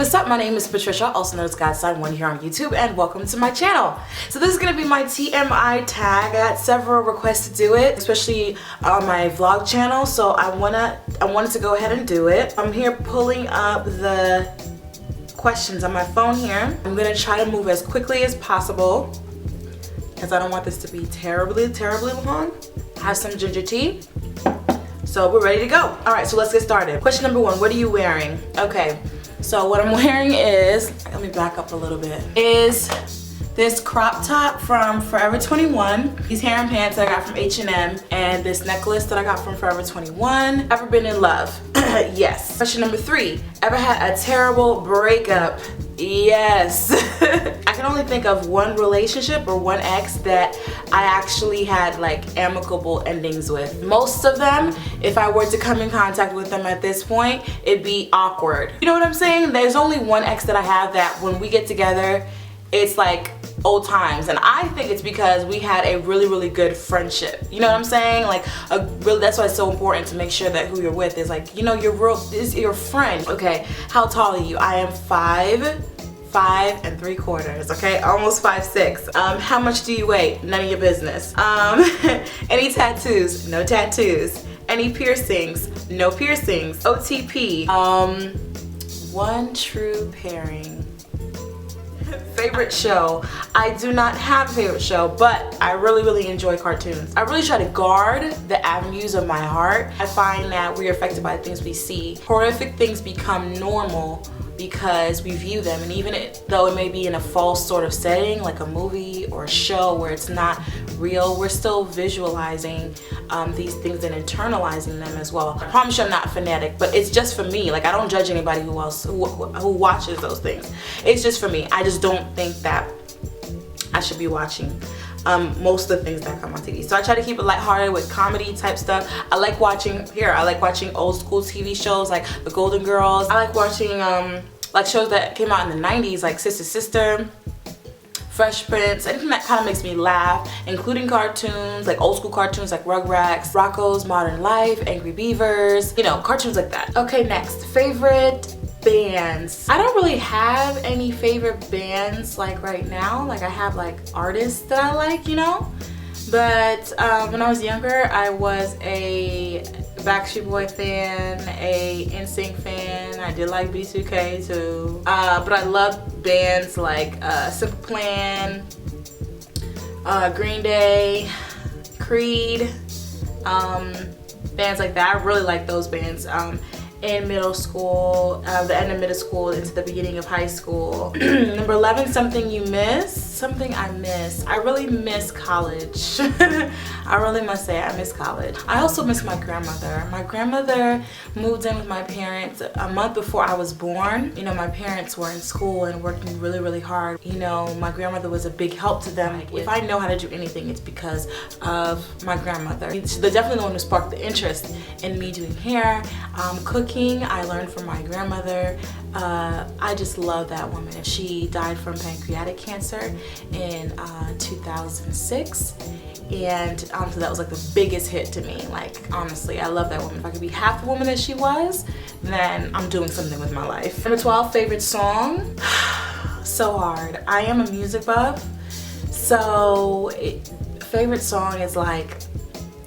what's up? My name is Patricia, also known as GodSign1 here on YouTube, and welcome to my channel. So this is going to be my TMI tag. I got several requests to do it, especially on my vlog channel, so I wanted to go ahead and do it. I'm here pulling up the questions on my phone here. I'm going to try to move as quickly as possible because I don't want this to be terribly long. I have some ginger tea. So we're ready to go. Alright, so let's get started. Question number 1, what are you wearing? Okay, so what I'm wearing is, let me back up a little bit, is this crop top from Forever 21, these hair and pants that I got from H&M, and this necklace that I got from Forever 21. Ever been in love? Yes. Question number 3, ever had a terrible breakup? Yes. I can only think of one relationship or one ex that I actually had like amicable endings with. Most of them, if I were to come in contact with them at this point, it'd be awkward. You know what I'm saying? There's only one ex that I have that when we get together, it's like old times, and I think it's because we had a really good friendship. You know what I'm saying? Like that's why it's so important to make sure that who you're with is like, you know, is your friend. Okay, how tall are you? I am 5'3", okay, almost 5'6". How much do you weigh? None of your business. Any tattoos? No tattoos. Any piercings? No piercings. OTP. One true pairing. Favorite show? I do not have a favorite show, but I really enjoy cartoons. I really try to guard the avenues of my heart. I find that we are affected by the things we see. Horrific things become normal because we view them, and even though it may be in a false sort of setting, like a movie or a show where it's not real, we're still visualizing these things and internalizing them as well. I promise you I'm not a fanatic, but it's just for me. Like, I don't judge anybody who watches those things. It's just for me. I just don't think that I should be watching most of the things that come on TV. So I try to keep it lighthearted with comedy type stuff. I like watching old school TV shows like The Golden Girls. I like watching like shows that came out in the 90s, like Sister Sister, Fresh Prince, anything that kind of makes me laugh, including cartoons, like old school cartoons like Rugrats, Rocko's Modern Life, Angry Beavers, you know, cartoons like that. Okay, next, favorite bands. I don't really have any favorite bands like right now. Like, I have like artists that I like, you know, but when I was younger I was a Backstreet Boy fan, a NSYNC fan. I did like B2K too, but I love bands like Simple Plan, Green Day, Creed, bands like that. I really like those bands. In middle school, the end of middle school into the beginning of high school. Number 11, something you miss. Something I miss. I really miss college. I really must say I miss college. I also miss my grandmother. My grandmother moved in with my parents a month before I was born. You know, my parents were in school and working really hard. You know, my grandmother was a big help to them. If I know how to do anything, it's because of my grandmother. She's definitely the one who sparked the interest in me doing hair, cooking. I learned from my grandmother. I just love that woman. She died from pancreatic cancer in 2006, and so that was like the biggest hit to me. Like, honestly, I love that woman. If I could be half the woman that she was, then I'm doing something with my life. Number 12, favorite song. So hard. I am a music buff, so favorite song is like,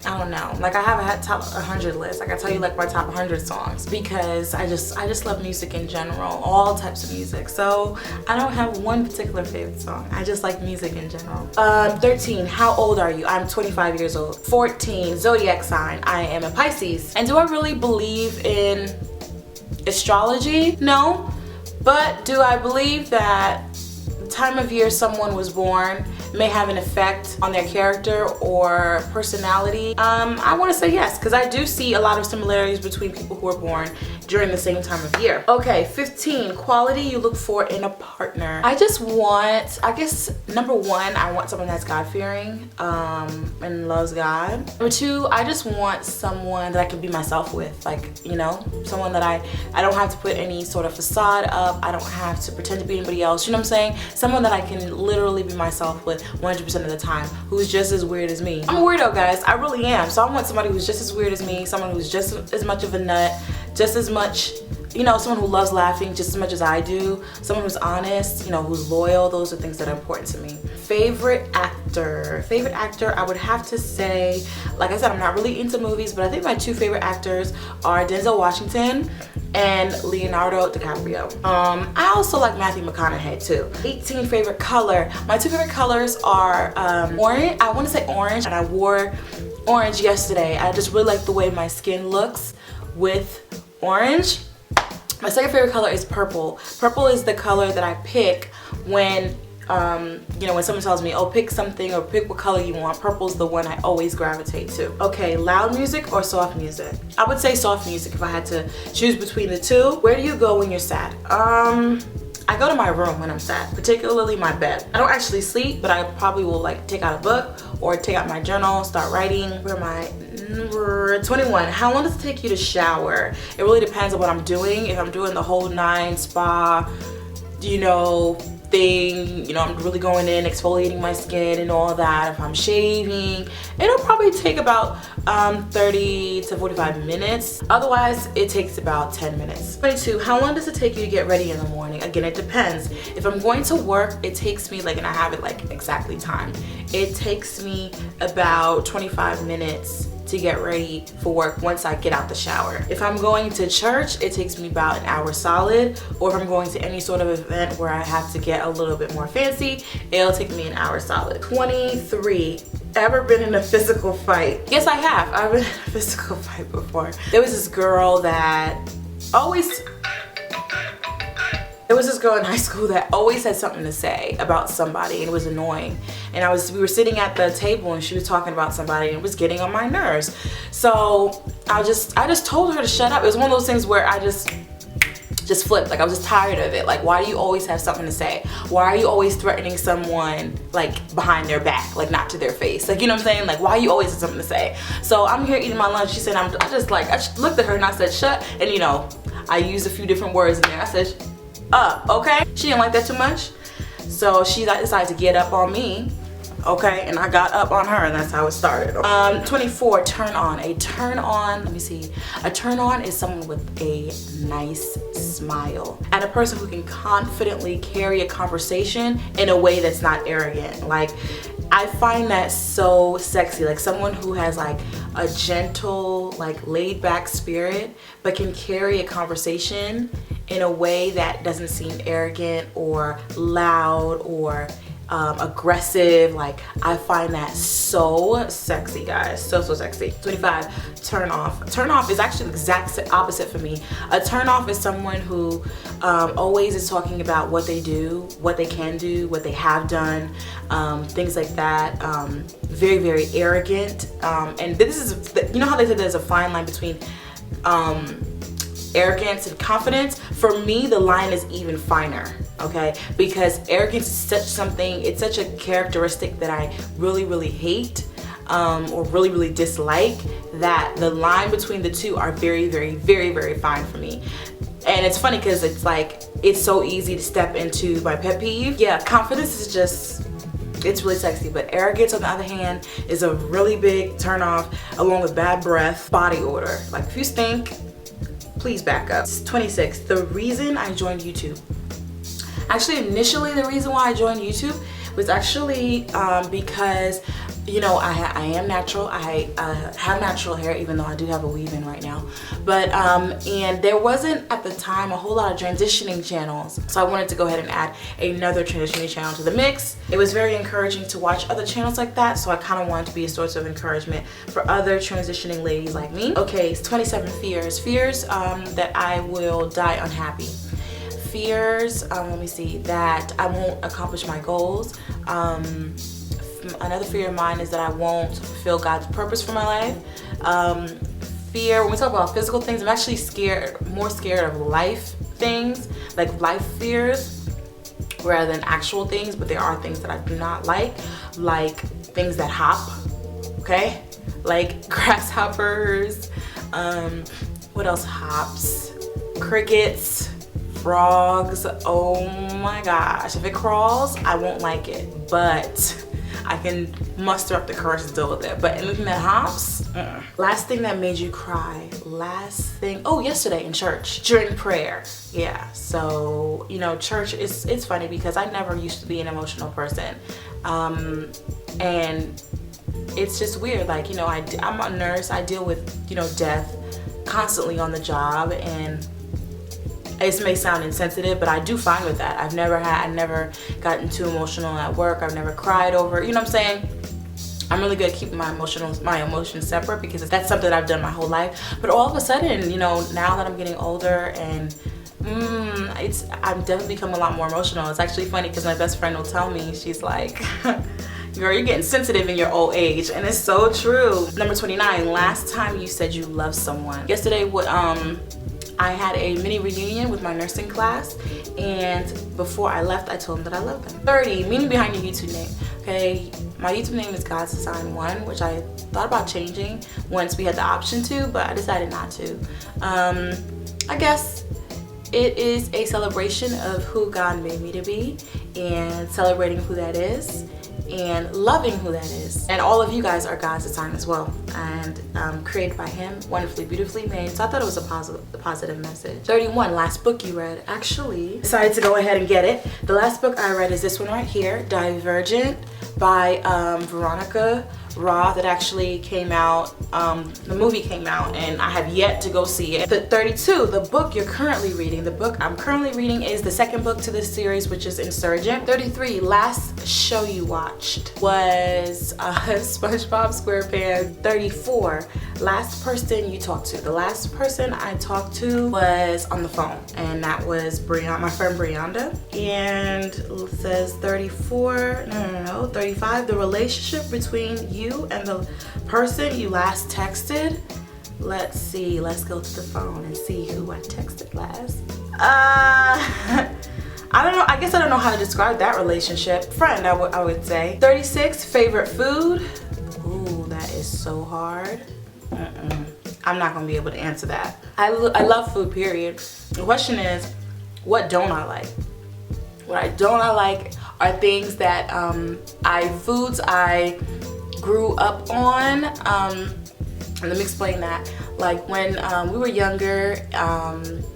I don't know, like I have a top 100 list. Like, I tell you like my top 100 songs because I just love music in general, all types of music. So I don't have one particular favorite song. I just like music in general. 13, how old are you? I'm 25 years old. 14, zodiac sign. I am a Pisces. And do I really believe in astrology? No. But do I believe that the time of year someone was born may have an effect on their character or personality? I want to say yes, because I do see a lot of similarities between people who are born during the same time of year. Okay, 15, quality you look for in a partner. I just want, I guess, number 1, I want someone that's God-fearing and loves God. Number 2, I just want someone that I can be myself with. Like, you know, someone that I don't have to put any sort of facade up. I don't have to pretend to be anybody else. You know what I'm saying? Someone that I can literally be myself with 100% of the time, who's just as weird as me. I'm a weirdo, guys. I really am. So I want somebody who's just as weird as me, someone who's just as much of a nut, just as much you know, someone who loves laughing just as much as I do, someone who's honest, you know, who's loyal. Those are things that are important to me. Favorite actor, I would have to say, like I said, I'm not really into movies, but I think my two favorite actors are Denzel Washington and Leonardo DiCaprio. I also like Matthew McConaughey too. 18 favorite color. My two favorite colors are orange. I want to say orange, and I wore orange yesterday. I just really like the way my skin looks with orange. My second favorite color is purple. Purple is the color that I pick when you know, when someone tells me, oh, pick something or pick what color you want. Purple's the one I always gravitate to. Okay, loud music or soft music? I would say soft music if I had to choose between the two. Where do you go when you're sad? I go to my room when I'm sad, particularly my bed. I don't actually sleep, but I probably will like take out a book or take out my journal, start writing. Where am I? Number 21. How long does it take you to shower? It really depends on what I'm doing. If I'm doing the whole 9 spa, you know, thing, you know, I'm really going in, exfoliating my skin and all that. If I'm shaving, it'll probably take about 30 to 45 minutes. Otherwise, it takes about 10 minutes. 22, how long does it take you to get ready in the morning? Again, it depends. If I'm going to work, it takes me like, and I have it like exactly time. It takes me about 25 minutes to get ready for work once I get out the shower. If I'm going to church, it takes me about an hour solid, or if I'm going to any sort of event where I have to get a little bit more fancy, it'll take me an hour solid. 23, ever been in a physical fight? Yes, I have. I've been in a physical fight before. There was this girl in high school that always had something to say about somebody, and it was annoying. And we were sitting at the table and she was talking about somebody and it was getting on my nerves. So I just told her to shut up. It was one of those things where I just flipped. Like, I was just tired of it. Like, why do you always have something to say? Why are you always threatening someone like behind their back, like not to their face? Like, you know what I'm saying? Like, why you always have something to say? So I'm here eating my lunch. She said, I just looked at her and I said, shut. And you know, I used a few different words in there. I said, okay. She didn't like that too much. So she decided to get up on me. Okay, and I got up on her, and that's how it started. 24, turn on. A turn on, let me see. A turn on is someone with a nice smile and a person who can confidently carry a conversation in a way that's not arrogant. Like, I find that so sexy. Like, someone who has like a gentle, like laid back spirit, but can carry a conversation in a way that doesn't seem arrogant or loud or aggressive. Like, I find that so sexy, guys. So sexy. 25, turn off. Turn off is actually the exact opposite for me. A turn off is someone who always is talking about what they do, what they can do, what they have done, things like that. Very, very arrogant. And this is, you know how they said there's a fine line between arrogance and confidence? For me, the line is even finer, okay? Because arrogance is such a characteristic that I really, really hate, or really, really dislike, that the line between the two are very, very, very, very fine for me. And it's funny because it's like, it's so easy to step into my pet peeve. Yeah, confidence is just, it's really sexy, but arrogance on the other hand is a really big turn off, along with bad breath, body odor. Like, if you stink, please back up. 26, the reason I joined YouTube. Actually, initially the reason why I joined YouTube was actually because, you know, I am natural. I have natural hair, even though I do have a weave in right now. But, and there wasn't at the time a whole lot of transitioning channels. So I wanted to go ahead and add another transitioning channel to the mix. It was very encouraging to watch other channels like that. So I kind of wanted to be a source of encouragement for other transitioning ladies like me. Okay, it's 27 fears. Fears that I will die unhappy. Fears, let me see, that I won't accomplish my goals. Another fear of mine is that I won't fulfill God's purpose for my life. Fear, when we talk about physical things, I'm actually more scared of life things, like life fears, rather than actual things. But there are things that I do not like things that hop, okay? Like grasshoppers, what else hops? Crickets, frogs. Oh my gosh, if it crawls, I won't like it. But I can muster up the courage to deal with it. But anything that hops, Last thing that made you cry. Last thing, oh, yesterday in church during prayer. Yeah, so you know, church is, it's funny because I never used to be an emotional person, and it's just weird. Like, you know, I'm a nurse. I deal with, you know, death constantly on the job, and it may sound insensitive, but I do fine with that. I never gotten too emotional at work. I've never cried over, you know what I'm saying? I'm really good at keeping my emotions separate because that's something that I've done my whole life. But all of a sudden, you know, now that I'm getting older and I've definitely become a lot more emotional. It's actually funny because my best friend will tell me, she's like, girl, you're getting sensitive in your old age. And it's so true. Number 29, last time you said you love someone. Yesterday, I had a mini reunion with my nursing class, and before I left, I told them that I love them. 30, meaning behind your YouTube name. Okay, my YouTube name is God's Design 1, which I thought about changing once we had the option to, but I decided not to. I guess it is a celebration of who God made me to be, and celebrating who that is, and loving who that is. And all of you guys are God's design as well, and created by Him, wonderfully, beautifully made. So I thought it was a positive message. 31, last book you read. Actually, decided to go ahead and get it. The last book I read is this one right here, Divergent by Veronica Roth. That actually came out, the movie came out, and I have yet to go see it. 32, the book you're currently reading. The book I'm currently reading is the second book to this series, which is Insurgent. 33, last show you watched was SpongeBob SquarePants. 34, last person you talked to. The last person I talked to was on the phone, and that was my friend Brianda. And it says 34, no, 35, the relationship between you and the person you last texted. Let's see, let's go to the phone and see who I texted last. I don't know, I guess I don't know how to describe that relationship. Friend, I would say. 36, favorite food. Ooh, that is so hard. I'm not gonna be able to answer that. I love food, period. The question is, what don't I like? What I don't like are things that foods I grew up on. Let me explain that. Like when we were younger,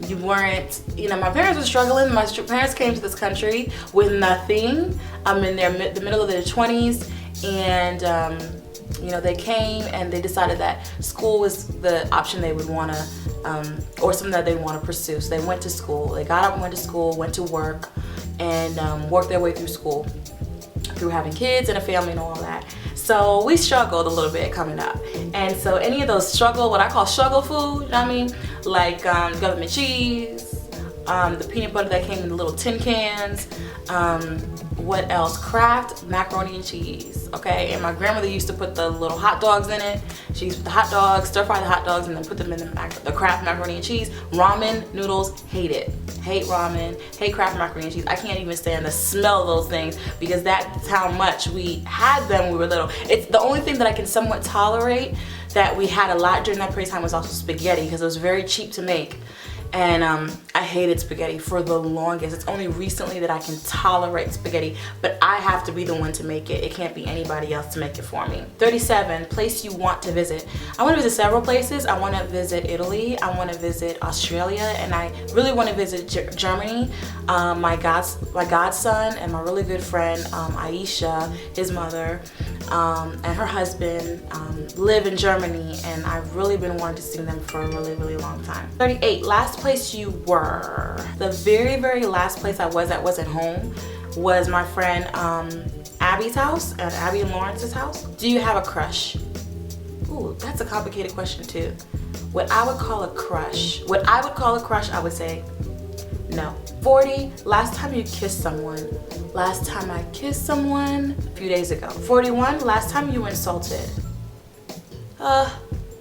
you weren't, you know, my parents were struggling. My parents came to this country with nothing in the middle of their 20s, and you know, they came and they decided that school was the option they would want to, or something that they want to pursue. So they went to school. They got up and went to school, went to work, and worked their way through school, through having kids and a family and all that. So we struggled a little bit coming up. And so any of those what I call struggle food, you know what I mean? Like government cheese, the peanut butter that came in the little tin cans, what else? Kraft macaroni and cheese, okay? And my grandmother used to put the little hot dogs in it. She used to put the hot dogs, stir fry the hot dogs, and then put them in the Kraft macaroni and cheese. Ramen noodles, hate it. Hate ramen, hate Kraft macaroni and cheese. I can't even stand the smell of those things because that's how much we had them when we were little. It's the only thing that I can somewhat tolerate that we had a lot during that period of time was also spaghetti, because it was very cheap to make. And I hated spaghetti for the longest. It's only recently that I can tolerate spaghetti, but I have to be the one to make it. It can't be anybody else to make it for me. 37, place you want to visit. I want to visit several places. I want to visit Italy. I want to visit Australia, and I really want to visit Germany. My godson and my really good friend Aisha, his mother, and her husband live in Germany, and I've really been wanting to see them for a really, really long time. 38, last place you were. The very, very last place I was at wasn't home, was my friend Abby's house, and Abby and Lawrence's house. Do you have a crush? Ooh, that's a complicated question too. What I would call a crush, I would say no. 40, last time you kissed someone. Last time I kissed someone, a few days ago. 41, last time you were insulted.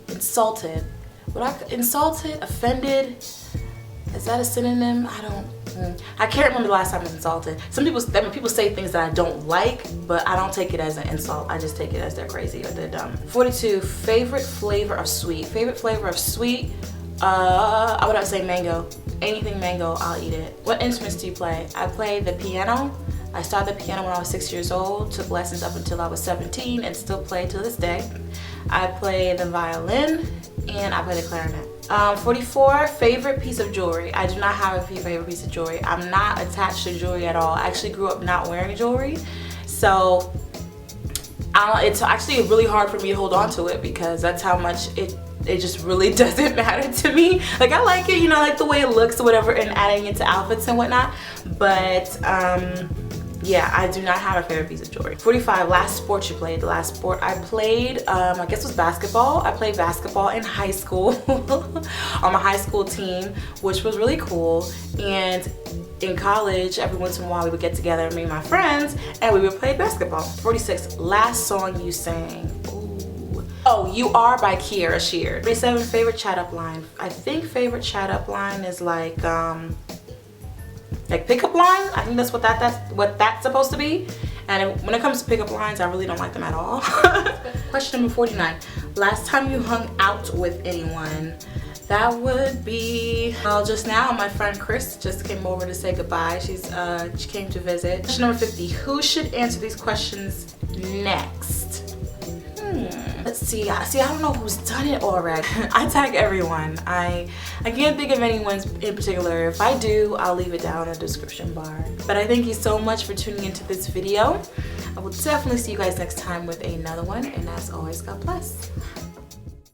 Insulted. Insulted, offended, is that a synonym? I can't remember the last time I was insulted. When people say things that I don't like, but I don't take it as an insult. I just take it as they're crazy or they're dumb. 42, favorite flavor of sweet. Favorite flavor of sweet, I would have to say mango. Anything mango, I'll eat it. What instruments do you play? I play the piano. I started the piano when I was 6 years old, took lessons up until I was 17, and still play to this day. I play the violin, and I play the clarinet. 44, favorite piece of jewelry. I do not have a favorite piece of jewelry. I'm not attached to jewelry at all. I actually grew up not wearing jewelry, so it's actually really hard for me to hold on to it because that's how much it just really doesn't matter to me. Like, I like it, you know, like the way it looks or whatever, and adding it to outfits and whatnot, but yeah, I do not have a favorite piece of jewelry. 45, last sport you played. The last sport I played, I guess was basketball. I played basketball in high school on my high school team, which was really cool. And in college, every once in a while we would get together, me and my friends, and we would play basketball. 46, last song you sang. Ooh. Oh, You Are by Kiara Shear. 47, favorite chat up line. I think favorite chat up line is like pickup line. I think that's what that's supposed to be. And when it comes to pickup lines, I really don't like them at all. Question number 49. Last time you hung out with anyone? That would be, well, just now my friend Chris just came over to say goodbye. She came to visit. Question number 50. Who should answer these questions next? Let's see. I don't know who's done it already. I tag everyone. I can't think of anyone in particular. If I do, I'll leave it down in the description bar. But I thank you so much for tuning into this video. I will definitely see you guys next time with another one. And as always, God bless.